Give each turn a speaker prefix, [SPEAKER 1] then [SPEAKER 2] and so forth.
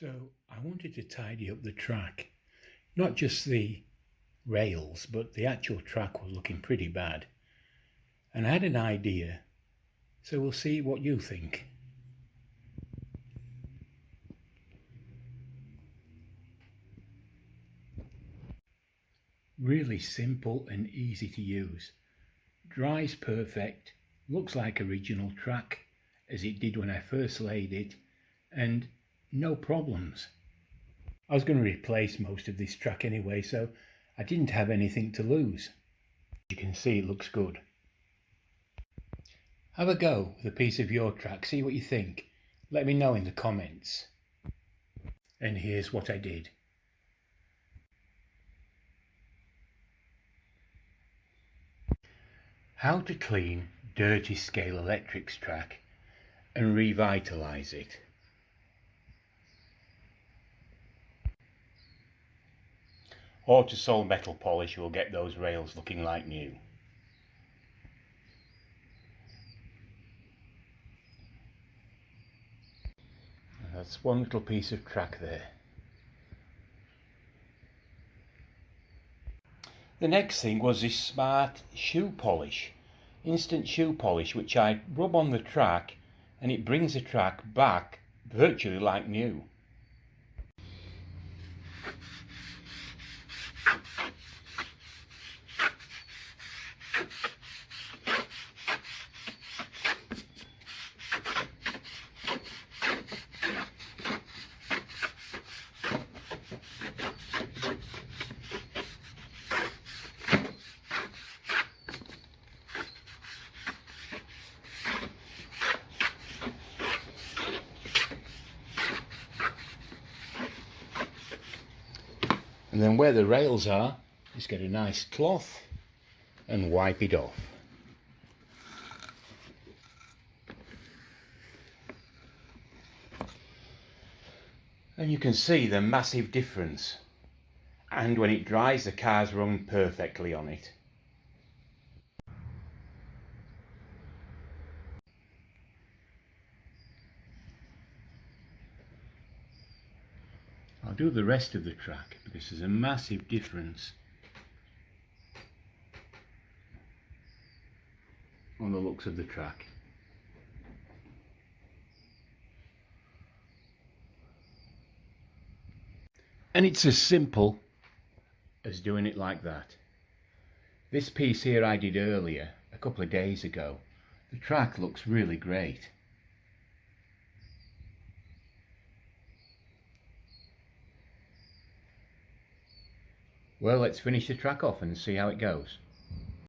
[SPEAKER 1] So I wanted to tidy up the track, not just the rails, but the actual track was looking pretty bad. And I had an idea, so we'll see what you think. Really simple and easy to use. Dries perfect, looks like original track as it did when I first laid it, and no problems. I was going to replace most of this track anyway, so I didn't have anything to lose. You can see it looks good. Have a go with a piece of your track, see what you think. Let me know in the comments. And here's what I did. How to clean dirty Scalextric track and revitalise it. Autosol metal polish will get those rails looking like new. That's one little piece of track there. The next thing was this smart shoe polish, instant shoe polish, which I rub on the track and it brings the track back virtually like new. And then where the rails are, just get a nice cloth and wipe it off. And you can see the massive difference. And when it dries, the cars run perfectly on it. I'll do the rest of the track because there's a massive difference on the looks of the track. And it's as simple as doing it like that. This piece here I did earlier, a couple of days ago. The track looks really great. Well, let's finish the track off and see how it goes.